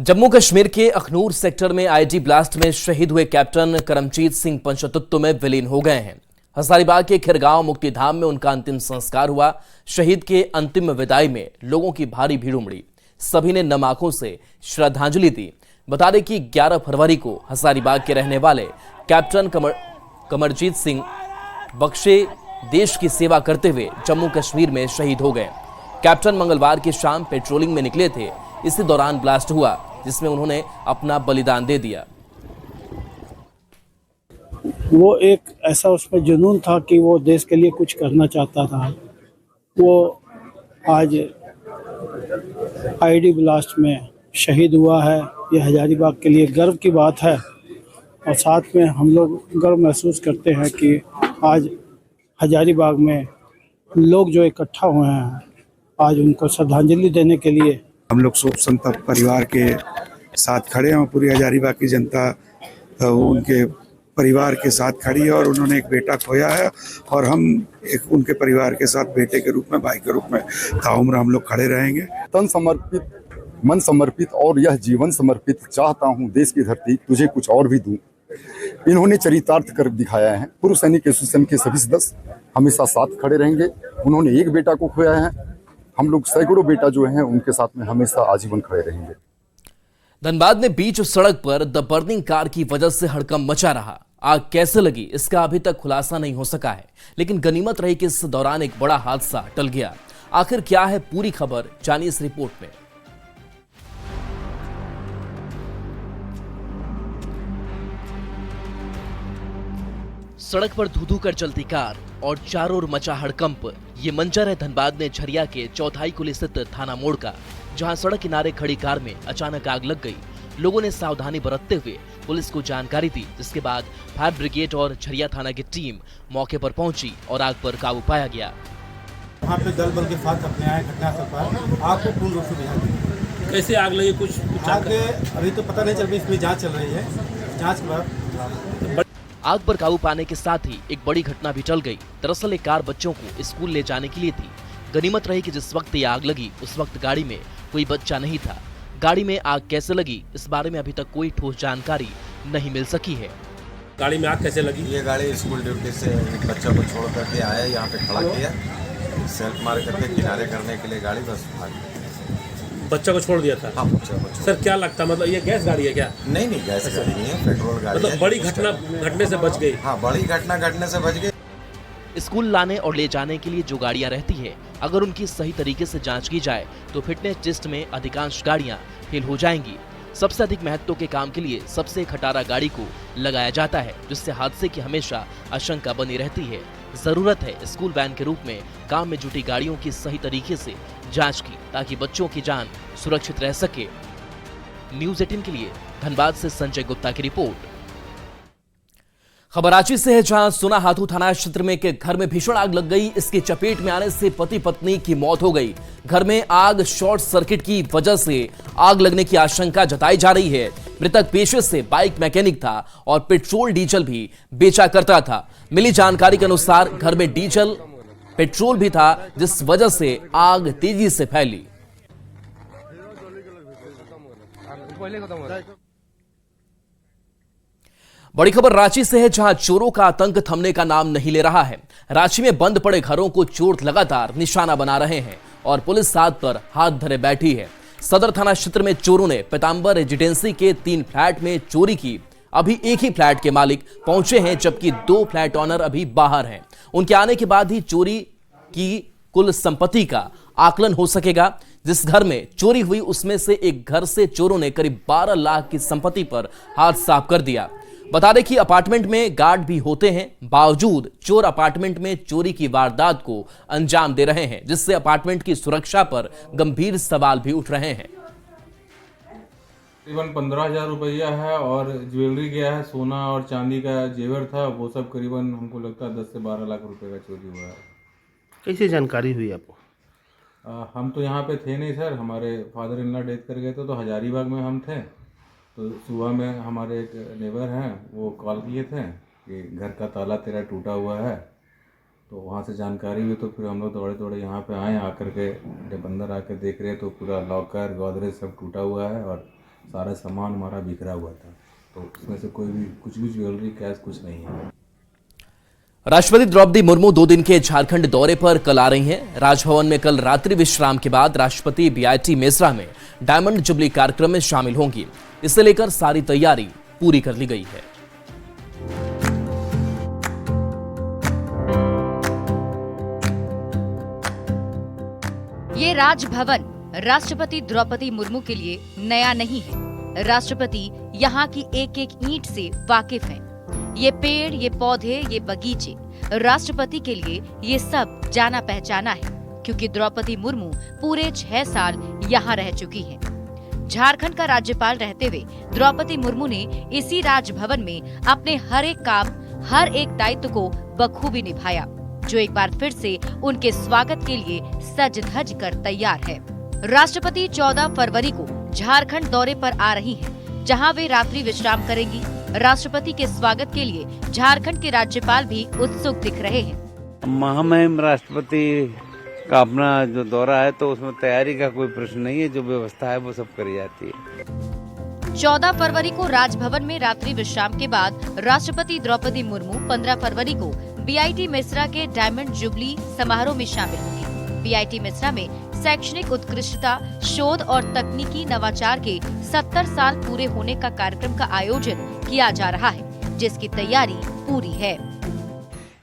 जम्मू कश्मीर के अखनूर सेक्टर में ID blast में शहीद हुए कैप्टन करमजीत सिंह पंचतत्व में विलीन हो गए हैं। हजारीबाग के खिरगांव मुक्तिधाम में उनका अंतिम संस्कार हुआ। शहीद के अंतिम विदाई में लोगों की भारी भीड़ उमड़ी। सभी ने नम आंखों से श्रद्धांजलि दी। बता दें कि 11 फरवरी को हजारीबाग के रहने वाले कैप्टन कमरजीत सिंह बख्शे देश की सेवा करते हुए जम्मू कश्मीर में शहीद हो गए। कैप्टन मंगलवार की शाम पेट्रोलिंग में निकले थे। इसी दौरान ब्लास्ट हुआ जिसमें उन्होंने अपना बलिदान दे दिया। वो एक ऐसा उसमें जुनून था कि वो देश के लिए कुछ करना चाहता था। वो आज आईडी ब्लास्ट में शहीद हुआ है। ये हजारीबाग के लिए गर्व की बात है और साथ में हम लोग गर्व महसूस करते हैं कि आज हजारीबाग में लोग जो इकट्ठा हुए हैं आज उनको श्रद्धांजलि देने के लिए हम लोग शोक संतप्त परिवार के साथ खड़े हैं। पूरी हजारीबाग की जनता उनके परिवार के साथ खड़ी है और उन्होंने एक बेटा खोया है और हम एक उनके परिवार के साथ बेटे के रूप में, भाई के रूप में ताउम्र हम लोग खड़े रहेंगे। तन समर्पित, मन समर्पित और यह जीवन समर्पित, चाहता हूं देश की धरती तुझे कुछ और भी दूं। इन्होंने चरितार्थ कर दिखाया है। पूर्व सैनिक एसोसिएशन के सभी सदस्य हमेशा साथ खड़े रहेंगे। उन्होंने एक बेटा को खोया है, हम लोग सैकड़ों बेटा जो हैं उनके साथ में हमेशा आजीवन खड़े रहेंगे। धनबाद में बीच सड़क पर द बर्निंग कार की वजह से हड़कंप मचा रहा। आग कैसे लगी इसका अभी तक खुलासा नहीं हो सका है, लेकिन गनीमत रही कि इस दौरान एक बड़ा हादसा टल गया। आखिर क्या है पूरी खबर, जानिए इस रिपोर्ट में। सड़क पर धू-धू कर चलती कार और चारों ओर मचा हड़कंप। ये मंजर है धनबाद में झरिया के चौथाई कुली स्थित थाना मोड़ का, जहां सड़क किनारे खड़ी कार में अचानक आग लग गई। लोगों ने सावधानी बरतते हुए पुलिस को जानकारी दी, जिसके बाद फायर ब्रिगेड और झरिया थाना की टीम मौके पर पहुंची और आग पर काबू पाया गया। वहाँ पे दल बल के साथ अपने आए घटनास्थल पर, आग को पूर्ण रूप से बुझा दिया। कैसे आग लगी कुछ आग अभी तो पता नहीं चल रही, इसमें जांच चल रही है। जांच के बाद आग पर काबू पाने के साथ ही एक बड़ी घटना भी टल गई। दरअसल एक कार बच्चों को स्कूल ले जाने के लिए थी। गनीमत रही कि जिस वक्त ये आग लगी उस वक्त गाड़ी में कोई बच्चा नहीं था। गाड़ी में आग कैसे लगी इस बारे में अभी तक कोई ठोस जानकारी नहीं मिल सकी है। गाड़ी में आग कैसे लगी? ये गाड़ी स्कूल ड्यूटी से एक बच्चा को छोड़ करके आया, यहाँ पे खड़ा किया, सेल्फ मार करके किनारे करने के लिए गाड़ी बस भाग गई। बच्चा को छोड़ दिया था? हाँ, बच्चा को सर क्या लगता, मतलब ये गैस गाड़ी है क्या? नहीं, गैस गाड़ी नहीं है, पेट्रोल गाड़ी मतलब है। बड़ी घटना घटने से बच गई। हाँ, बड़ी घटना घटने से बच गई। स्कूल लाने और ले जाने के लिए जो गाड़ियां रहती है, अगर उनकी सही तरीके से जांच की जाए तो फिटनेस टेस्ट में अधिकांश गाड़ियां फेल हो जाएंगी। सबसे अधिक महत्व के काम के लिए सबसे खटारा गाड़ी को लगाया जाता है, जिससे हादसे की हमेशा आशंका बनी रहती है। जरूरत है स्कूल वैन के रूप में काम में जुटी गाड़ियों की सही तरीके से जांच की, ताकि बच्चों की जान सुरक्षित रह सके। न्यूज़ 18 के लिए धनबाद से संजय गुप्ता की रिपोर्ट। खबर रांची से है, जहां सोना हाथू थाना क्षेत्र में के घर में भीषण आग लग गई। इसकी चपेट में आने से पति पत्नी की मौत हो गई। घर में आग शॉर्ट सर्किट की वजह से आग लगने की आशंका जताई जा रही है। मृतक पेशे से बाइक मैकेनिक था और पेट्रोल डीजल भी बेचा करता था। मिली जानकारी के अनुसार घर में डीजल पेट्रोल भी था, जिस वजह से आग तेजी से फैली। बड़ी खबर रांची से है, जहां चोरों का आतंक थमने का नाम नहीं ले रहा है। रांची में बंद पड़े घरों को चोर लगातार निशाना बना रहे हैं और पुलिस साथ पर हाथ धरे बैठी है। सदर थाना क्षेत्र में चोरों ने पीतांबर रेजिडेंसी के 3 फ्लैट में चोरी की। अभी एक ही फ्लैट के मालिक पहुंचे हैं, जबकि 2 फ्लैट ऑनर अभी बाहर हैं। उनके आने के बाद ही चोरी की कुल संपत्ति का आकलन हो सकेगा। जिस घर में चोरी हुई उसमें से एक घर से चोरों ने करीब 12 लाख की संपत्ति पर हाथ साफ कर दिया। बता दें कि अपार्टमेंट में गार्ड भी होते हैं, बावजूद चोर अपार्टमेंट में चोरी की वारदात को अंजाम दे रहे हैं, जिससे अपार्टमेंट की सुरक्षा पर गंभीर सवाल भी उठ रहे हैं। करीबन 15,000 रुपया है और ज्वेलरी गया है, सोना और चांदी का जेवर था, वो सब करीबन हमको लगता है 10 से 12 लाख रुपए का चोरी हुआ है। कैसे जानकारी हुई आपको? हम तो यहाँ पे थे नहीं सर, हमारे फादर इन लॉ डेथ कर गए थे, तो हजारीबाग में हम थे। तो सुबह में हमारे एक नेबर हैं, वो कॉल किए थे कि घर का ताला तेरा टूटा हुआ है। तो वहाँ से जानकारी हुई तो फिर हम लोग दौड़े दौड़े यहाँ पे आए। आकर के जब अंदर आकर देख रहे तो पूरा लॉकर गोदरेज सब टूटा हुआ है और सारा सामान हमारा बिखरा हुआ था, तो उसमें से कोई भी कुछ भी ज्वेलरी कैश कुछ नहीं है। राष्ट्रपति द्रौपदी मुर्मू 2 दिन के झारखंड दौरे पर कल आ रही हैं। राजभवन में कल रात्रि विश्राम के बाद राष्ट्रपति बीआईटी मेसरा में डायमंड जुबली कार्यक्रम में शामिल होंगी। इसे लेकर सारी तैयारी पूरी कर ली गई है। ये राजभवन राष्ट्रपति द्रौपदी मुर्मू के लिए नया नहीं है। राष्ट्रपति यहाँ की एक एक ईंट से वाकिफ हैं। ये पेड़, ये पौधे, ये बगीचे, राष्ट्रपति के लिए ये सब जाना पहचाना है, क्योंकि द्रौपदी मुर्मू पूरे 6 साल यहाँ रह चुकी हैं। झारखंड का राज्यपाल रहते हुए द्रौपदी मुर्मू ने इसी राजभवन में अपने हर एक काम, हर एक दायित्व को बखूबी निभाया, जो एक बार फिर से उनके स्वागत के लिए सज धज कर तैयार है। राष्ट्रपति 14 फरवरी को झारखंड दौरे पर आ रही हैं, जहां वे रात्रि विश्राम करेंगी। राष्ट्रपति के स्वागत के लिए झारखंड के राज्यपाल भी उत्सुक दिख रहे हैं। महामहिम राष्ट्रपति का अपना जो दौरा है, तो उसमें तैयारी का कोई प्रश्न नहीं है। जो व्यवस्था है वो सब करी जाती है। 14 फरवरी को राजभवन में रात्रि विश्राम के बाद राष्ट्रपति द्रौपदी मुर्मू 15 फरवरी को बीआईटी मेसरा के डायमंड जुबली समारोह में शामिल होंगी। बीआईटी मेसरा में शैक्षणिक उत्कृष्टता, शोध और तकनीकी नवाचार के 70 साल पूरे होने का कार्यक्रम का आयोजन किया जा रहा है, जिसकी तैयारी पूरी है।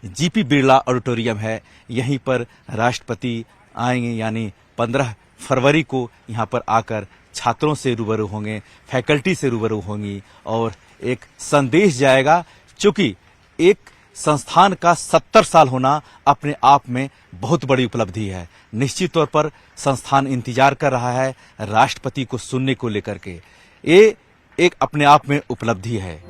जीपी बिरला ऑडिटोरियम है, यहीं पर राष्ट्रपति आएंगे, यानी 15 फरवरी को यहाँ पर आकर छात्रों से रूबरू होंगे, फैकल्टी से रूबरू होंगी और एक संदेश जाएगा। चूंकि एक संस्थान का 70 साल होना अपने आप में बहुत बड़ी उपलब्धि है। निश्चित तौर पर संस्थान इंतजार कर रहा है राष्ट्रपति को सुनने को लेकर के। ये एक अपने आप में उपलब्धि है।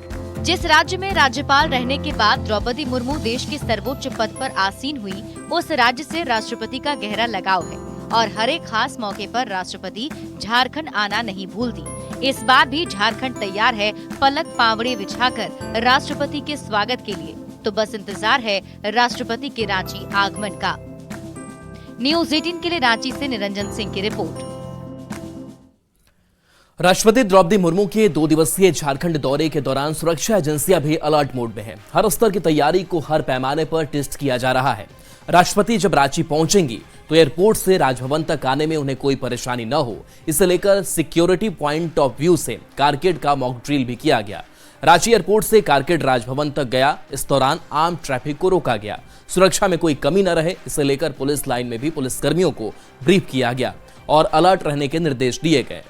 जिस राज्य में राज्यपाल रहने के बाद द्रौपदी मुर्मू देश के सर्वोच्च पद पर आसीन हुई, उस राज्य से राष्ट्रपति का गहरा लगाव है और हर एक खास मौके पर राष्ट्रपति झारखंड आना नहीं भूलती। इस बार भी झारखंड तैयार है पलक पावड़े बिछाकर राष्ट्रपति के स्वागत के लिए। तो बस इंतजार है राष्ट्रपति के रांची आगमन का। न्यूज़ 18 के लिए रांची से निरंजन सिंह की रिपोर्ट। राष्ट्रपति द्रौपदी मुर्मू के 2 दिवसीय झारखंड दौरे के दौरान सुरक्षा एजेंसियां भी अलर्ट मोड में हैं। हर स्तर की तैयारी को हर पैमाने पर टेस्ट किया जा रहा है। राष्ट्रपति जब रांची पहुंचेंगी तो एयरपोर्ट से राजभवन तक आने में उन्हें कोई परेशानी न हो, इसे लेकर सिक्योरिटी पॉइंट ऑफ व्यू से कारकेड का मॉक ड्रिल भी किया गया। रांची एयरपोर्ट से कारकेड राजभवन तक गया। इस दौरान आम ट्रैफिक को रोका गया। सुरक्षा में कोई कमी न रहे, इसे लेकर पुलिस लाइन में भी पुलिसकर्मियों को ब्रीफ किया गया और अलर्ट रहने के निर्देश दिए गए।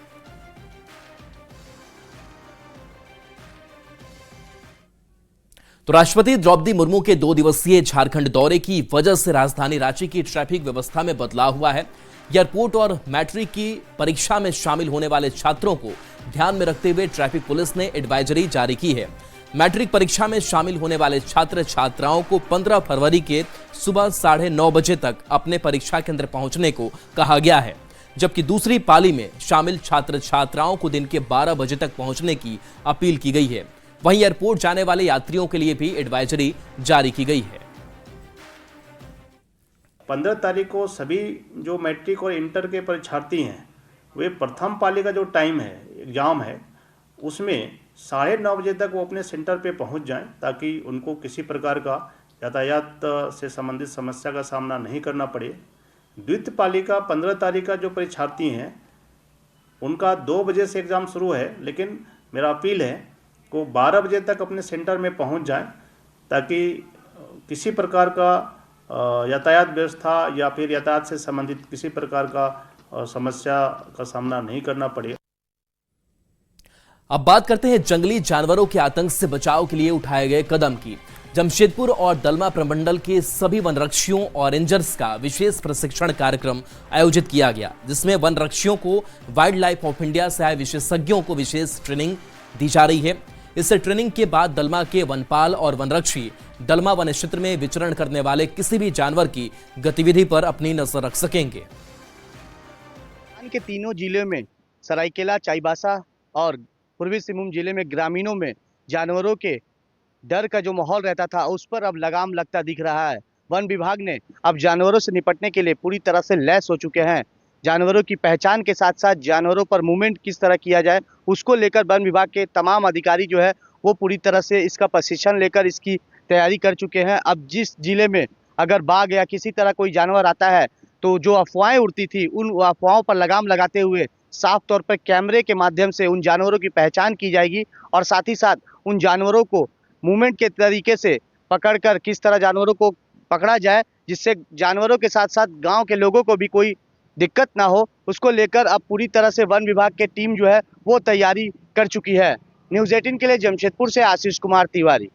तो राष्ट्रपति द्रौपदी मुर्मू के 2 दिवसीय झारखंड दौरे की वजह से राजधानी रांची की ट्रैफिक व्यवस्था में बदलाव हुआ है। एयरपोर्ट और मैट्रिक की परीक्षा में शामिल होने वाले छात्रों को ध्यान में रखते हुए ट्रैफिक पुलिस ने एडवाइजरी जारी की है। मैट्रिक परीक्षा में शामिल होने वाले छात्र छात्राओं को 15 फरवरी के सुबह 9:30 बजे तक अपने परीक्षा केंद्र पहुंचने को कहा गया है, जबकि दूसरी पाली में शामिल छात्र छात्राओं को दिन के 12 बजे तक पहुंचने की अपील की गई है। वहीं एयरपोर्ट जाने वाले यात्रियों के लिए भी एडवाइजरी जारी की गई है। 15 तारीख को सभी जो मैट्रिक और इंटर के परीक्षार्थी हैं, वे प्रथम पाली का जो टाइम है, एग्ज़ाम है, उसमें 9:30 बजे तक वो अपने सेंटर पे पहुंच जाएं, ताकि उनको किसी प्रकार का यातायात से संबंधित समस्या का सामना नहीं करना पड़े। द्वितीय पाली का 15 तारीख का जो परीक्षार्थी हैं, उनका 2 बजे से एग्ज़ाम शुरू है, लेकिन मेरा अपील है को 12 बजे तक अपने सेंटर में पहुंच जाएं, ताकि किसी प्रकार का यातायात व्यवस्था या फिर यातायात से संबंधित किसी प्रकार का समस्या का सामना नहीं करना पड़े। अब बात करते हैं जंगली जानवरों के आतंक से बचाव के लिए उठाए गए कदम की। जमशेदपुर और दलमा प्रमंडल के सभी वनरक्षियों और रेंजर्स का विशेष प्रशिक्षण कार्यक्रम आयोजित किया गया, जिसमें वनरक्षियों को वाइल्ड लाइफ ऑफ इंडिया से आए विशेषज्ञों को विशेष ट्रेनिंग दी जा रही है। इस ट्रेनिंग के बाद दलमा के वनपाल और वनरक्षी दलमा वन क्षेत्र में विचरण करने वाले किसी भी जानवर की गतिविधि पर अपनी नजर रख सकेंगे। के तीनों जिलों में सरायकेला, चाईबासा और पूर्वी सिंहभूम जिले में ग्रामीणों में जानवरों के डर का जो माहौल रहता था, उस पर अब लगाम लगता दिख रहा है। वन विभाग ने अब जानवरों से निपटने के लिए पूरी तरह से लैस हो चुके हैं। जानवरों की पहचान के साथ साथ जानवरों पर मूवमेंट किस तरह किया जाए, उसको लेकर वन विभाग के तमाम अधिकारी जो है वो पूरी तरह से इसका प्रशिक्षण लेकर इसकी तैयारी कर चुके हैं। अब जिस जिले में अगर बाघ या किसी तरह कोई जानवर आता है तो जो अफवाहें उड़ती थी उन अफवाहों पर लगाम लगाते हुए साफ तौर पर कैमरे के माध्यम से उन जानवरों की पहचान की जाएगी और साथ ही साथ उन जानवरों को मूवमेंट के तरीके से पकड़कर किस तरह जानवरों को पकड़ा जाए जिससे जानवरों के साथ साथ गांव के लोगों को भी कोई दिक्कत ना हो, उसको लेकर अब पूरी तरह से वन विभाग की टीम जो है वो तैयारी कर चुकी है। न्यूज़ 18 के लिए जमशेदपुर से आशीष कुमार तिवारी।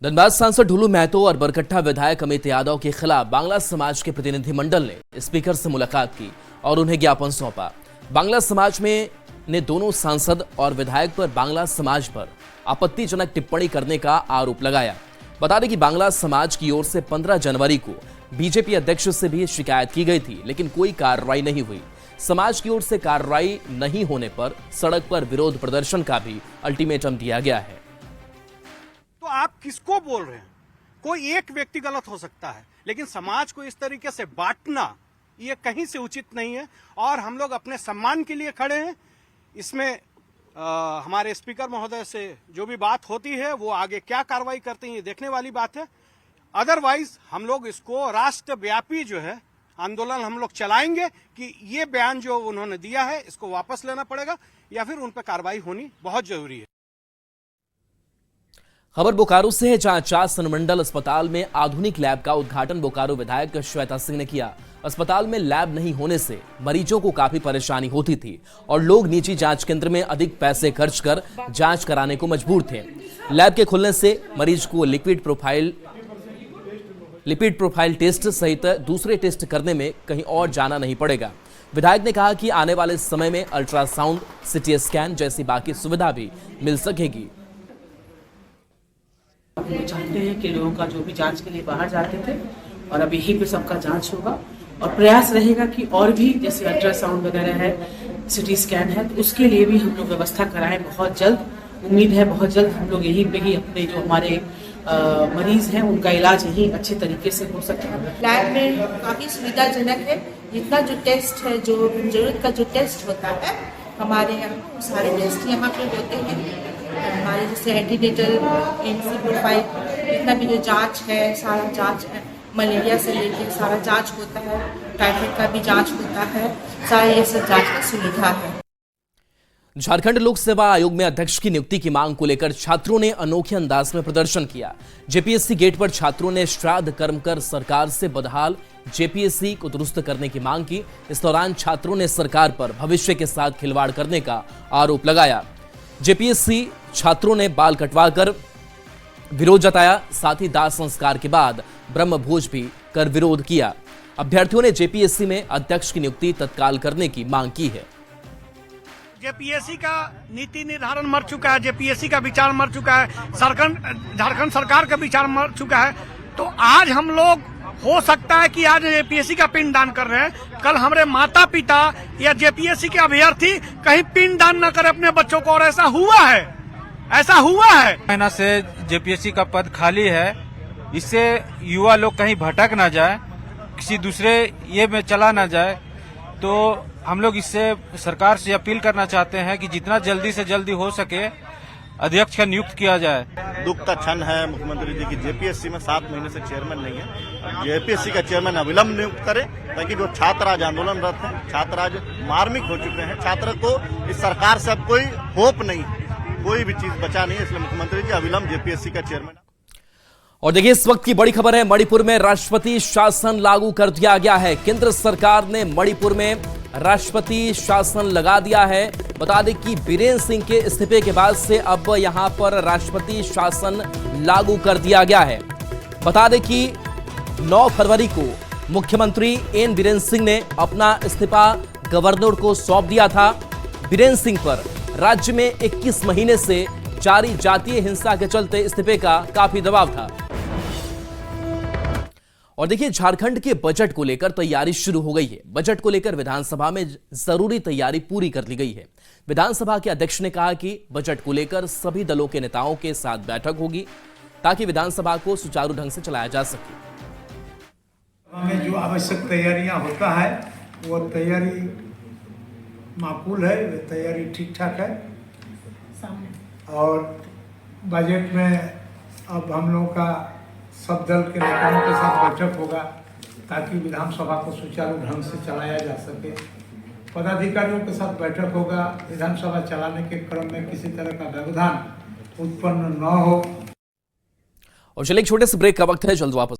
धनबाद सांसद ढुलू महतो और बरकट्टा विधायक अमित यादव के खिलाफ बांग्ला समाज के प्रतिनिधिमंडल ने स्पीकर से मुलाकात की और उन्हें ज्ञापन सौंपा। बांग्ला समाज में ने दोनों सांसद और विधायक पर बांग्ला समाज पर आपत्तिजनक टिप्पणी करने का आरोप लगाया। बता दें कि बांग्ला समाज की ओर से 15 जनवरी को बीजेपी अध्यक्ष से भी शिकायत की गई थी, लेकिन कोई कार्रवाई नहीं हुई। समाज की ओर से कार्रवाई नहीं होने पर सड़क पर विरोध प्रदर्शन का भी अल्टीमेटम दिया गया है। तो आप किसको बोल रहे हैं? कोई एक व्यक्ति गलत हो सकता है, लेकिन समाज को इस तरीके से बांटना ये कहीं से उचित नहीं है और हम लोग अपने सम्मान के लिए खड़े हैं। इसमें हमारे स्पीकर महोदय से जो भी बात होती है वो आगे क्या कार्रवाई करते हैं ये देखने वाली बात है। अदरवाइज हम लोग इसको राष्ट्रव्यापी जो है आंदोलन हम लोग चलाएंगे कि ये बयान जो उन्होंने दिया है इसको वापस लेना पड़ेगा या फिर उन पर कार्रवाई होनी बहुत जरूरी है। खबर बोकारो से है, जहां चास अनुमंडल अस्पताल में आधुनिक लैब का उद्घाटन बोकारो विधायक श्वेता सिंह ने किया। अस्पताल में लैब नहीं होने से मरीजों को काफी परेशानी होती थी और लोग निजी जांच केंद्र में अधिक पैसे खर्च कर जांच कराने को मजबूर थे। लैब के खुलने से मरीज को लिपिड प्रोफाइल टेस्ट सहित दूसरे टेस्ट करने में कहीं और जाना नहीं पड़ेगा। विधायक ने कहा कि आने वाले समय में अल्ट्रासाउंड, सिटी स्कैन जैसी बाकी सुविधा भी मिल सकेगी। हम लोग चाहते हैं कि लोगों का जो भी जांच के लिए बाहर जाते थे और अब यहीं पे सबका जांच होगा और प्रयास रहेगा कि और भी जैसे अल्ट्रासाउंड वगैरह है, सिटी स्कैन है, तो उसके लिए भी हम लोग व्यवस्था कराएं बहुत जल्द। उम्मीद है बहुत जल्द हम लोग यहीं पे ही अपने जो हमारे मरीज हैं उनका इलाज यहीं अच्छे तरीके से हो सके। लैब में काफ़ी सुविधाजनक है। जितना जो टेस्ट है, जो जरूरत का जो टेस्ट होता है हमारे यहाँ सारे टेस्ट यहाँ पे होते हैं। हमारे जैसे एंटीनेटल, एंटी प्रोफाइल, जितना भी जो जांच है सारा जांच है, मलेरिया से लेकर सारा जांच होता है, टाइफाइड का भी जांच होता है, सारा ये सब जांच की सुविधा है। झारखंड लोक सेवा आयोग में अध्यक्ष की नियुक्ति की मांग को लेकर छात्रों ने अनोखे अंदाज में प्रदर्शन किया। जेपीएससी गेट पर छात्रों ने श्राद्ध कर्म कर सरकार से बदहाल जेपीएससी को दुरुस्त करने की मांग की। इस दौरान छात्रों ने सरकार पर भविष्य के साथ खिलवाड़ करने का आरोप लगाया। जेपीएससी छात्रों ने बाल कटवाकर विरोध जताया, साथ ही दाह संस्कार के बाद ब्रह्म भोज भी कर विरोध किया। अभ्यर्थियों ने जेपीएससी में अध्यक्ष की नियुक्ति तत्काल करने की मांग की है। जेपीएससी का नीति निर्धारण मर चुका है, जेपीएससी का विचार मर चुका है, झारखंड सरकार का विचार मर चुका है। तो आज हम लोग हो सकता है कि आज जेपीएससी का पिंडदान कर रहे हैं, कल हमारे माता पिता या जेपीएससी के अभ्यर्थी कहीं पिंडदान न करे अपने बच्चों को, और ऐसा हुआ है। महीना से जेपीएससी का पद खाली है, इससे युवा लोग कहीं भटक ना जाए, किसी दूसरे ये में चला ना जाए। तो हम लोग इससे सरकार से अपील करना चाहते हैं कि जितना जल्दी से जल्दी हो सके अध्यक्ष का नियुक्त किया जाए। दुख का क्षण है मुख्यमंत्री जी की जेपीएससी में 7 महीने से चेयरमैन नहीं है। जेपीएससी का चेयरमैन अविलंब नियुक्त करे, ताकि जो छात्र आज आंदोलनरत हैं, छात्र आज मार्मिक हो चुके हैं, छात्र को इस सरकार से अब कोई होप नहीं, कोई भी चीज बचा नहीं है। इसलिए मुख्यमंत्री जी अविलंब जेपीएससी का चेयरमैन। और देखिए इस वक्त की बड़ी खबर है, मणिपुर में राष्ट्रपति शासन लागू कर दिया गया है। केंद्र सरकार ने मणिपुर में राष्ट्रपति शासन लगा दिया है। बता दें कि बीरेन सिंह के इस्तीफे के बाद से अब यहां पर राष्ट्रपति शासन लागू कर दिया गया है। बता दें कि 9 फरवरी को मुख्यमंत्री एन बीरेन सिंह ने अपना इस्तीफा गवर्नर को सौंप दिया था। बीरेन सिंह पर राज्य में 21 महीने से जारी जातीय हिंसा के चलते इस्तीफे का काफी दबाव था। और देखिए झारखंड के बजट को लेकर तैयारी शुरू हो गई है। बजट को लेकर विधानसभा में जरूरी तैयारी पूरी कर ली गई है। विधानसभा के अध्यक्ष ने कहा कि बजट को लेकर सभी दलों के नेताओं के साथ बैठक होगी ताकि विधानसभा को सुचारू ढंग से चलाया जा सके। में जो आवश्यक तैयारियां होता है वो तैयारी माकूल है, वो तैयारी ठीक ठाक है। और बजट में अब हम लोगों का सब दल के नेताओं के साथ बैठक होगा ताकि विधानसभा को सुचारू ढंग से चलाया जा सके। पदाधिकारियों के साथ बैठक होगा, विधानसभा चलाने के क्रम में किसी तरह का व्यवधान उत्पन्न न हो। और चलिए एक छोटे से ब्रेक का वक्त है, जल्द वापस